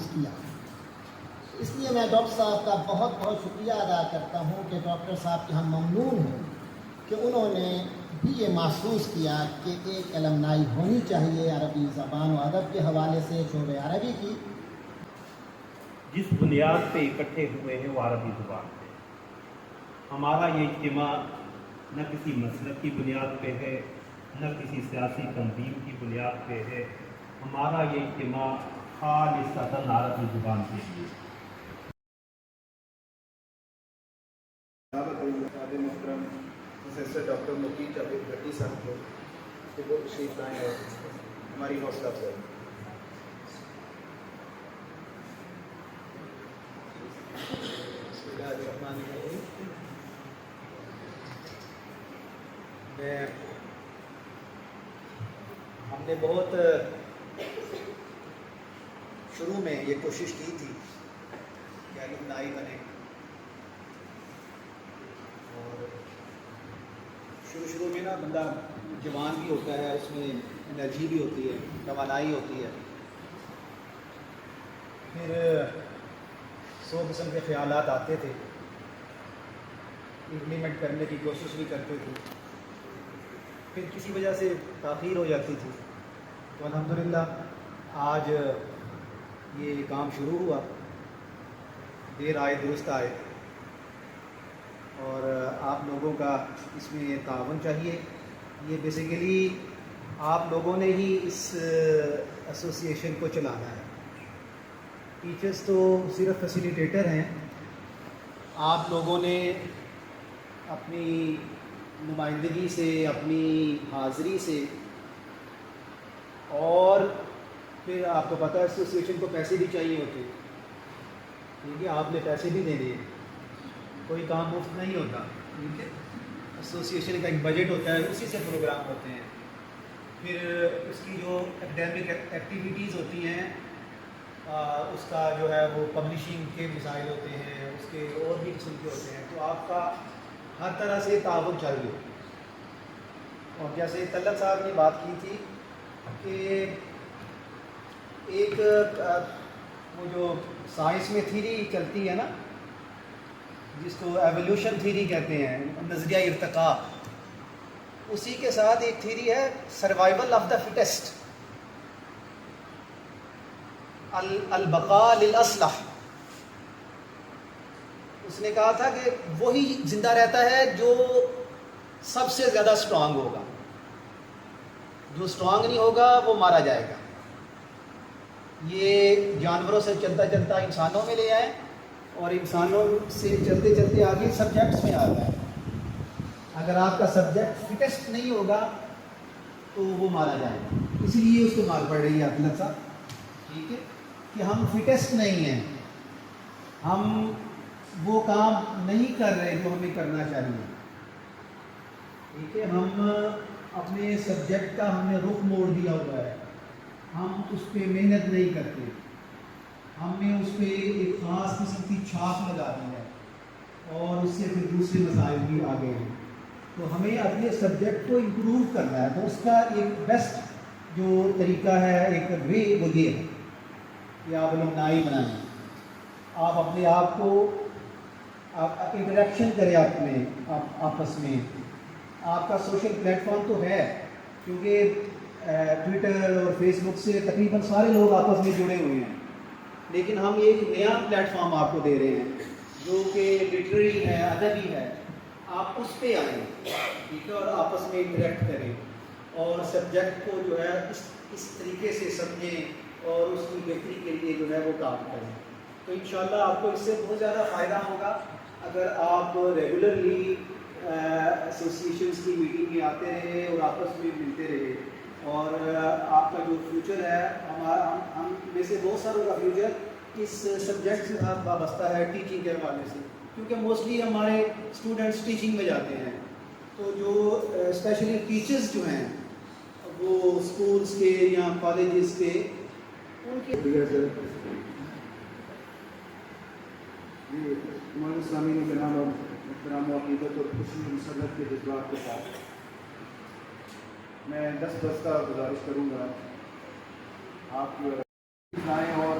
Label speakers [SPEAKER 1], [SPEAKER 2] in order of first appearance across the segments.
[SPEAKER 1] محسوس کیا. اس لیے میں ڈاکٹر صاحب کا بہت بہت شکریہ ادا کرتا ہوں کہ ڈاکٹر صاحب کے ہم ممنون ہیں کہ انہوں نے بھی یہ محسوس کیا کہ ایک المنائی ہونی چاہیے عربی زبان و ادب کے حوالے سے شعبہ عربی کی.
[SPEAKER 2] جس بنیاد پہ اکٹھے ہوئے ہیں وہ عربی زبان ہے. ہمارا یہ اجتماع نہ کسی مسلک کی بنیاد پہ ہے، نہ کسی سیاسی تنظیم کی بنیاد پہ ہے. ہمارا یہ اجتماع خالصتاً عربی زبان کے لیے.
[SPEAKER 3] محترم پروفیسر ڈاکٹر مقیم جاوید بھٹی صاحب کو کہ وہ تشریف لائیں اور ہماری حوصلہ افزائی. ہم نے بہت شروع میں یہ کوشش کی تھی کہ المنائی بنے، اور شروع میں نا بندہ جوان بھی ہوتا ہے، اس میں انرجی بھی ہوتی ہے، توانائی ہوتی ہے، پھر 100 قسم کے خیالات آتے تھے، امپلیمنٹ کرنے کی کوشش بھی کرتے تھے، پھر کسی وجہ سے تاخیر ہو جاتی تھی. تو الحمدللہ آج یہ کام شروع ہوا، دیر آئے درست آئے، اور آپ لوگوں کا اس میں تعاون چاہیے. یہ بیسیکلی آپ لوگوں نے ہی اس ایسوسی ایشن کو چلانا ہے. ٹیچرز تو صرف فیسیلیٹیٹر ہیں. آپ لوگوں نے اپنی نمائندگی سے، اپنی حاضری سے، اور پھر آپ کو پتہ ہے ایسوسی ایشن کو پیسے بھی چاہیے ہوتے ہیں، ٹھیک ہے، آپ نے پیسے بھی دینے ہیں، کوئی کام مفت نہیں ہوتا، ٹھیک ہے. ایسوسی ایشن کا ایک بجٹ ہوتا ہے، اسی سے پروگرام ہوتے ہیں. پھر اس کی جو اکیڈیمک ایکٹیویٹیز ہوتی ہیں، اس کا جو ہے وہ پبلشنگ کے مسائل ہوتے ہیں، اس کے اور بھی قسم کے ہوتے ہیں. تو آپ کا ہر طرح سے تعاون چاہیے. اور جیسے طلعت صاحب نے بات کی تھی کہ ایک وہ جو سائنس میں تھیری چلتی ہے نا، جس کو ایولیوشن تھیری کہتے ہیں، نظریہ ارتقاء، اسی کے ساتھ ایک تھیری ہے سروائیول آف دا فٹسٹ، البقاء للاصلح. اس نے کہا تھا کہ وہی زندہ رہتا ہے جو سب سے زیادہ اسٹرانگ ہوگا، جو اسٹرانگ نہیں ہوگا وہ مارا جائے گا. یہ جانوروں سے چلتا چلتا انسانوں میں لے آئے، اور انسانوں سے چلتے چلتے آگے سبجیکٹس میں آتا ہے. اگر آپ کا سبجیکٹ فٹسٹ نہیں ہوگا تو وہ مارا جائے گا. اسی لیے اس کو مار پڑ رہی ہے عدالت صاحب، ٹھیک ہے، کہ ہم فٹسٹ نہیں ہیں، ہم وہ کام نہیں کر رہے جو ہمیں کرنا چاہیے، ٹھیک ہے. ہم اپنے سبجیکٹ کا ہم نے رخ موڑ دیا ہوا ہے، ہم اس پہ محنت نہیں کرتے، ہم نے اس پہ ایک خاص قسم کی چھاپ لگا دی ہے، اور اس سے پھر دوسرے مسائل بھی آگے ہیں. تو ہمیں اپنے سبجیکٹ کو امپروو کرنا ہے. تو اس کا ایک بیسٹ جو طریقہ ہے، ایک وے، وہ یہ ہے کہ آپ المنائی بنائیں، آپ اپنے آپ کو انٹریکشن کریں اپنے آپس میں. آپ کا سوشل پلیٹ فارم تو ہے، کیونکہ ٹویٹر اور فیس بک سے تقریباً سارے لوگ آپس میں جڑے ہوئے ہیں، لیکن ہم ایک نیا پلیٹ فارم آپ کو دے رہے ہیں جو کہ لٹریری ہے، ادبی ہے. آپ اس پہ آئیں، ٹھیک ہے، اور آپس میں انٹریکٹ کریں، اور سبجیکٹ کو جو ہے اس طریقے سے سمجھیں اور اس کی بہتری کے لیے جو ہے وہ کام کریں. تو انشاءاللہ آپ کو اس سے بہت زیادہ فائدہ ہوگا اگر آپ ریگولرلی ایسوسی ایشنس کی میٹنگ میں آتے رہے اور آپس میں ملتے رہے. اور آپ کا جو فیوچر ہے، ہم میں سے بہت ساروں کا فیوچر اس سبجیکٹ سے وابستہ ہے، ٹیچنگ کے حوالے سے، کیونکہ موسٹلی ہمارے اسٹوڈنٹس ٹیچنگ میں جاتے ہیں. تو جو اسپیشلی ٹیچرز جو ہیں وہ اسکولس کے یا کالجز کے، ان کے
[SPEAKER 4] ہمارے سامعین کرام اور احترام و عقیدت اور خوشی مسرت کے جذبات کے ساتھ میں دستہ گزارش کروں گا آپ کی آئیں اور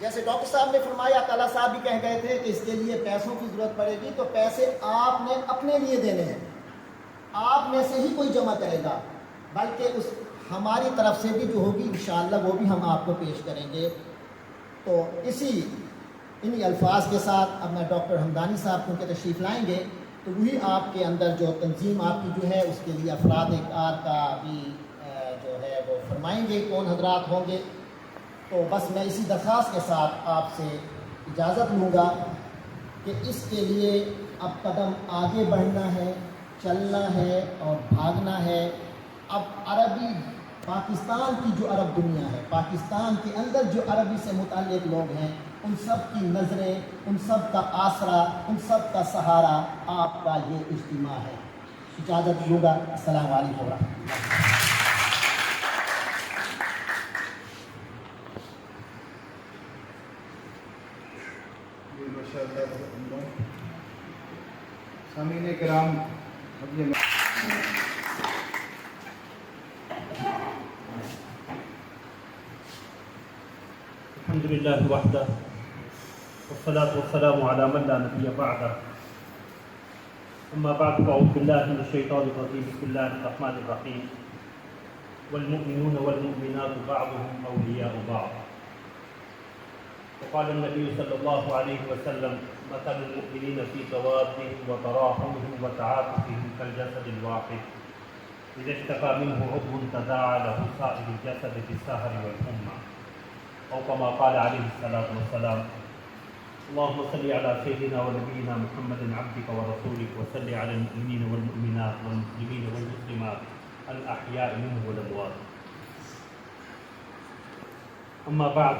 [SPEAKER 1] جیسے ڈاکٹر صاحب نے فرمایا، تعالیٰ صاحب بھی کہہ گئے تھے کہ اس کے لیے پیسوں کی ضرورت پڑے گی، تو پیسے آپ نے اپنے لیے دینے ہیں، آپ میں سے ہی کوئی جمع کرے گا، بلکہ اس ہماری طرف سے بھی جو ہوگی انشاءاللہ وہ بھی ہم آپ کو پیش کریں گے۔ تو انہی الفاظ کے ساتھ اب میں ڈاکٹر حمدانی صاحب کیونکہ تشریف لائیں گے، تو وہی آپ کے اندر جو تنظیم آپ کی جو ہے اس کے لیے افراد کار کا بھی جو ہے وہ فرمائیں گے کون حضرات ہوں گے۔ تو بس میں اسی درخواست کے ساتھ آپ سے اجازت لوں گا کہ اس کے لیے اب قدم آگے بڑھنا ہے، چلنا ہے اور بھاگنا ہے۔ اب عربی پاکستان کی جو عرب دنیا ہے، پاکستان کے اندر جو عربی سے متعلق لوگ ہیں، ان سب کی نظریں، ان سب کا آسرا، ان سب کا سہارا آپ کا یہ اجتماع ہے۔ اجازت لوں گا۔ السلام علیکم ورحمۃ اللہ۔
[SPEAKER 4] ماشاء اللہ بہت عمدہ۔ سامعین کرام، اب یہ
[SPEAKER 2] الحمد للہ وحدہ والصلاة والسلام علی من لا نبی بعدہ، اما بعد فاعوذ باللہ من الشیطان الرجیم، بسم اللہ الرحمن الرحیم، والمؤمنون والمؤمنات بعضهم اولیاء بعض، وقال النبي صلى الله عليه وسلم مثل المؤمنين في توادهم وتراحمهم وتعاطفهم كالجسد الواحد إذا اشتكى منه عضو تداعى له سائر الجسد بالسهر والحمى، أو كما قال عليه الصلاة والسلام۔ اللهم صل على سيدنا ونبينا محمد عبدك ورسولك، وصل على المؤمنين والمؤمنات والمسلمين والمسلمات الأحياء منهم والأموات۔ أما بعد،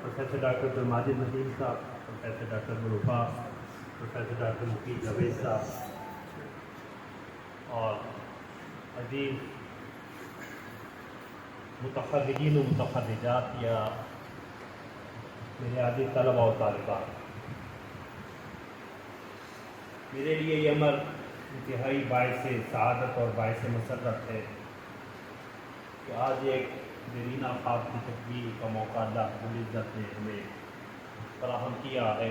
[SPEAKER 2] پروفیسر ڈاکٹر عبدالماجد ندیم صاحب، پروفیسر ڈاکٹر مروفہ، پروفیسر ڈاکٹر مفید جاوید صاحب، اور عزیز متخرجین و متخرجات یا میرے عزیز طلبہ و طالبات، میرے لیے یہ عمل انتہائی باعث سعادت اور باعث مسرت ہے کہ آج ایک دیرینہ خواب کی تکمیل کا موقع اللہ رب العزت نے ہمیں فراہم کیا ہے،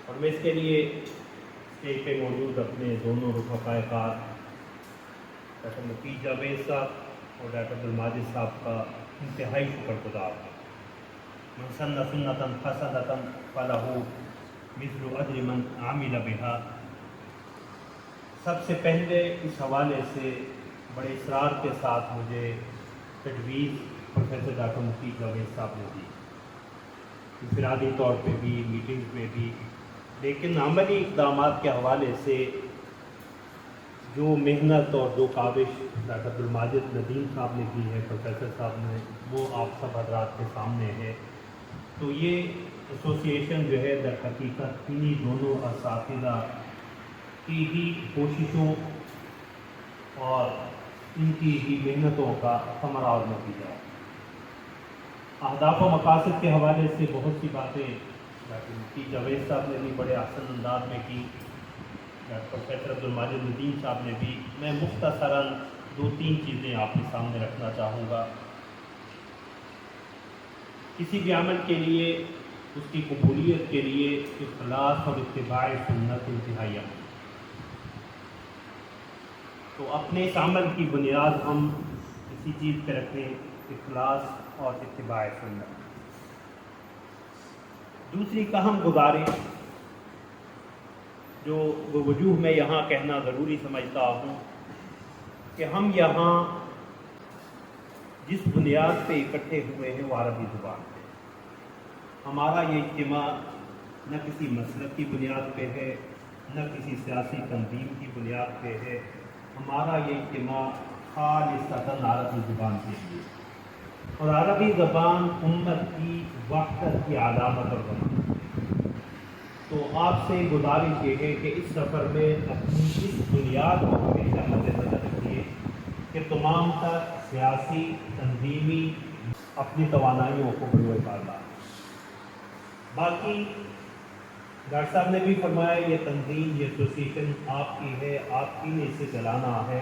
[SPEAKER 2] اور میں اس کے لیے اسٹیج پہ موجود اپنے دونوں رفقائے کار ڈاکٹر مفید جاوید صاحب اور ڈاکٹر عبدالماجد صاحب کا انتہائی شکر گزار ہوں۔ من سن سنۃ حسنۃ فلہ مثل اجر من عمل بہا۔ سب سے پہلے اس حوالے سے بڑے اصرار کے ساتھ مجھے تجویز پروفیسر ڈاکٹر مفید جاوید صاحب نے دی، انفرادی طور پہ بھی، میٹنگ میں بھی، لیکن عملی اقدامات کے حوالے سے جو محنت اور جو کاوش ڈاکٹر عبدالماجد ندیم صاحب نے کی ہے، پروفیسر صاحب نے، وہ آپ سب حضرات کے سامنے ہے۔ تو یہ ایسوسیشن جو ہے در حقیقت انہی دونوں اساتذہ کی ہی کوششوں اور ان کی ہی محنتوں کا ثمرہ اور نتیجہ ہے۔ اہداف و مقاصد کے حوالے سے بہت سی باتیں ڈاکٹر مفید جاوید صاحب نے بھی بڑے احسن انداز میں کی، پروفیسر عبدالماجد ندیم صاحب نے بھی۔ میں مختصراً 2-3 چیزیں آپ کے سامنے رکھنا چاہوں گا۔ کسی بھی عمل کے لیے، اس کی قبولیت کے لیے اخلاص اور اتباع سنت انتہائی اہم ہے۔ تو اپنے اس عمل کی بنیاد ہم اسی چیز پہ رکھیں، اخلاص اور اتباع سنت۔ دوسری اہم گزارش جو وجوہ میں یہاں کہنا ضروری سمجھتا ہوں کہ ہم یہاں جس بنیاد پہ اکٹھے ہوئے ہیں وہ عربی زبان ہے۔ ہمارا یہ اجتماع نہ کسی مسلک کی بنیاد پہ ہے، نہ کسی سیاسی تنظیم کی بنیاد پہ ہے، ہمارا یہ اجتماع خالصتاً عربی زبان کے لیے، اور عربی زبان امت کی وحدت کی علامت اور ضمانت۔ تو آپ سے گزارش یہ ہے کہ اس سفر میں اپنی اس بنیاد کو ہمیشہ مد نظر رکھیے کہ تمام تر سیاسی تنظیمی اپنی توانائیوں کو بروئے کار لائیں۔ باقی ڈاکٹر صاحب نے بھی فرمایا یہ تنظیم، یہ ایسوسیشن آپ کی ہے، آپ ہی نے اسے چلانا ہے۔